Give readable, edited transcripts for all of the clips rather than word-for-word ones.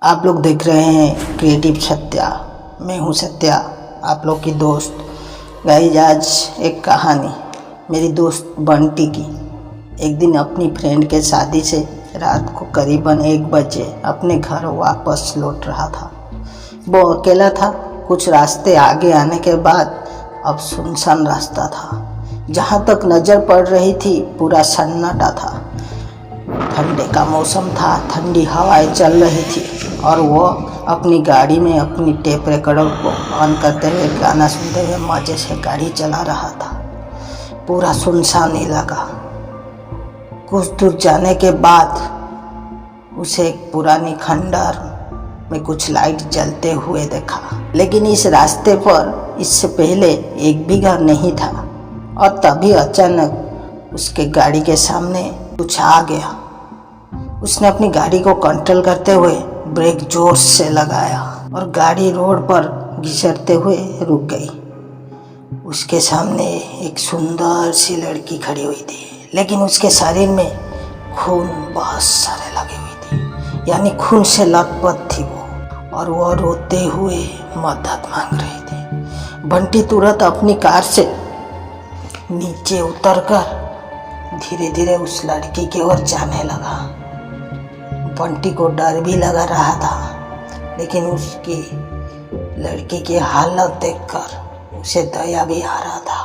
आप लोग देख रहे हैं क्रिएटिव सत्या। मैं हूं सत्या, आप लोग की दोस्त। गाइस, आज एक कहानी मेरी दोस्त बंटी की। एक दिन अपनी फ्रेंड के शादी से रात को करीबन 1 बजे अपने घर वापस लौट रहा था। वो अकेला था। कुछ रास्ते आगे आने के बाद अब सुनसान रास्ता था। जहाँ तक नज़र पड़ रही थी पूरा सन्नाटा था। ठंडे का मौसम था, ठंडी हवाएं चल रही थी और वो अपनी गाड़ी में अपनी टेप रिकॉर्डर को ऑन करते हुए गाना सुनते हुए मज़े से गाड़ी चला रहा था। पूरा सुनसान इलाका। कुछ दूर जाने के बाद उसे एक पुरानी खंडर में कुछ लाइट जलते हुए देखा, लेकिन इस रास्ते पर इससे पहले एक भी घर नहीं था। और तभी अचानक उसके गाड़ी के सामने कुछ आ गया। उसने अपनी गाड़ी को कंट्रोल करते हुए ब्रेक जोर से लगाया और गाड़ी रोड पर घिसटते हुए रुक गई। उसके सामने एक सुंदर सी लड़की खड़ी हुई थी, लेकिन उसके शरीर में खून बहुत सारे लगे हुए थे, यानी खून से लथपथ थी वो। और वो रोते हुए मदद मांग रही थी। बंटी तुरंत अपनी कार से नीचे उतरकर धीरे धीरे उस लड़की की ओर जाने लगा। बंटी को डर भी लगा रहा था, लेकिन उसकी लड़की की हालत देखकर उसे दया भी आ रहा था।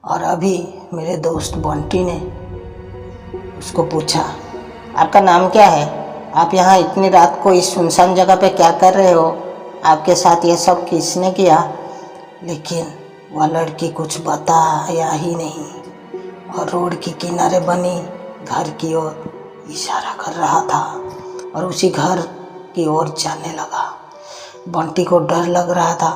और अभी मेरे दोस्त बंटी ने उसको पूछा, आपका नाम क्या है? आप यहाँ इतनी रात को इस सुनसान जगह पे क्या कर रहे हो? आपके साथ ये सब किसने किया? लेकिन वह लड़की कुछ बताया ही नहीं और रोड के किनारे बनी घर की ओर इशारा कर रहा था और उसी घर की ओर जाने लगा। बंटी को डर लग रहा था,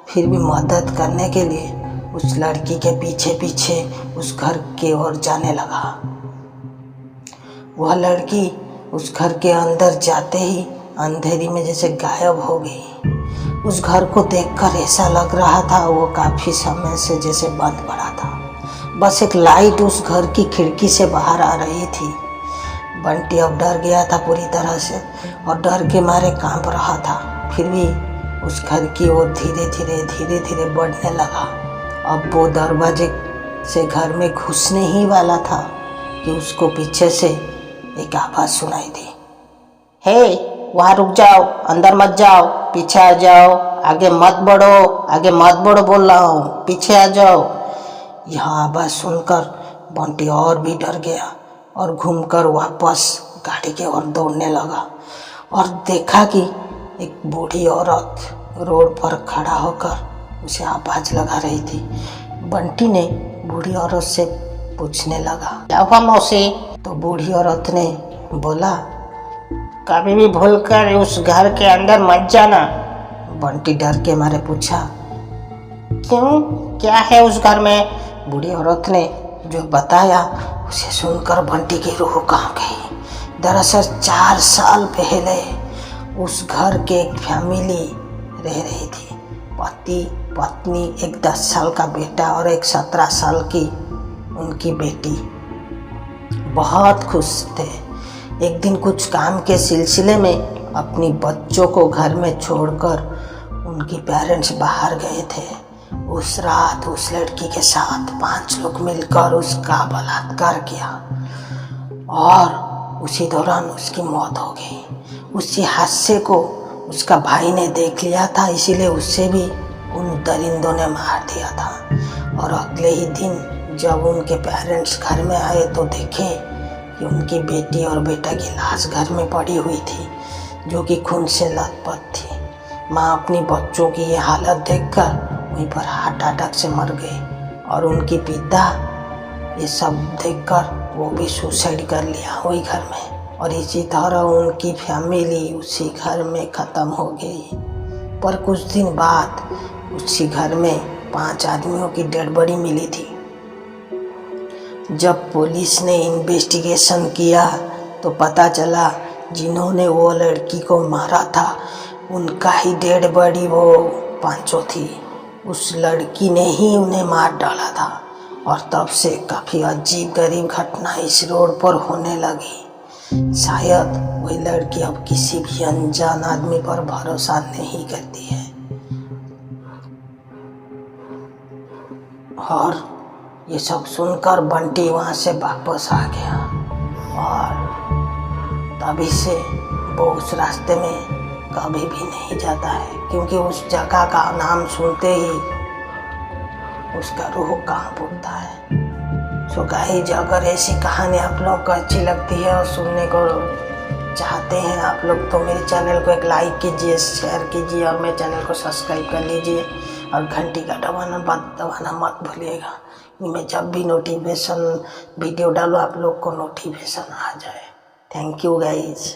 फिर भी मदद करने के लिए उस लड़की के पीछे पीछे उस घर की ओर जाने लगा। वह लड़की उस घर के अंदर जाते ही अंधेरी में जैसे गायब हो गई। उस घर को देखकर ऐसा लग रहा था वो काफ़ी समय से जैसे बंद पड़ा था। बस एक लाइट उस घर की खिड़की से बाहर आ रही थी। बंटी अब डर गया था पूरी तरह से और डर के मारे कांप रहा था। फिर भी उस घर की ओर धीरे धीरे बढ़ने लगा। अब वो दरवाजे से घर में घुसने ही वाला था कि उसको पीछे से एक आवाज़ सुनाई दी। हे, वहाँ रुक जाओ, अंदर मत जाओ, पीछे आ जाओ, आगे मत बढ़ो बोल रहा हूँ, पीछे आ जाओ। यह आवाज़ सुनकर बंटी और भी डर गया और घूमकर वापस गाड़ी की ओर दौड़ने लगा और देखा कि एक बूढ़ी औरत रोड पर खड़ा होकर उसे आवाज़ लगा रही थी। बंटी ने बूढ़ी औरत से पूछने लगा, क्या हुआ मौसी? तो बूढ़ी औरत ने बोला, कभी भी भूलकर उस घर के अंदर मत जाना। बंटी डर के मारे पूछा, क्यों, क्या है उस घर में? बूढ़ी औरत ने जो बताया उसे सुनकर बंटी की रूह कांप गई। दरअसल 4 साल पहले उस घर के एक फैमिली रह रही थी। पति पत्नी, एक 10 साल का बेटा और एक 17 साल की उनकी बेटी। बहुत खुश थे। एक दिन कुछ काम के सिलसिले में अपनी बच्चों को घर में छोड़कर उनके पेरेंट्स बाहर गए थे। उस रात उस लड़की के साथ 5 लोग मिलकर उसका बलात्कार किया और उसी दौरान उसकी मौत हो गई। उसी हादसे को उसका भाई ने देख लिया था, इसीलिए उससे भी उन दरिंदों ने मार दिया था। और अगले ही दिन जब उनके पेरेंट्स घर में आए तो देखे कि उनकी बेटी और बेटा की लाश घर में पड़ी हुई थी, जो कि खून से लथपथ थी। माँ अपनी बच्चों की ये हालत देखकर वहीं पर हार्ट अटैक से मर गए और उनके पिता ये सब देखकर वो भी सुसाइड कर लिया वही घर में। और इसी तरह उनकी फैमिली उसी घर में ख़त्म हो गई। पर कुछ दिन बाद उसी घर में 5 आदमियों की डेड बॉडी मिली थी। जब पुलिस ने इन्वेस्टिगेशन किया तो पता चला जिन्होंने वो लड़की को मारा था उनका ही डेड बॉडी वो 5 थी। उस लड़की ने ही उन्हें मार डाला था और तब से काफ़ी अजीब गरीब घटना इस रोड पर होने लगी। शायद वही लड़की अब किसी भी अनजान आदमी पर भरोसा नहीं करती है। और ये सब सुनकर बंटी वहाँ से वापस आ गया और तभी से वो उस रास्ते में कभी भी नहीं जाता है, क्योंकि उस जगह का नाम सुनते ही उसका रूह कांप उठता है। सो गाइस, अगर ऐसी कहानी आप लोग को अच्छी लगती है और सुनने को चाहते हैं आप लोग, तो मेरे चैनल को एक लाइक कीजिए, शेयर कीजिए और मेरे चैनल को सब्सक्राइब कर लीजिए और घंटी का दबाना मत भूलिएगा। मैं जब भी नोटिफिकेशन वीडियो डालूँ आप लोग को नोटिफिकेशन आ जाए। Thank you guys.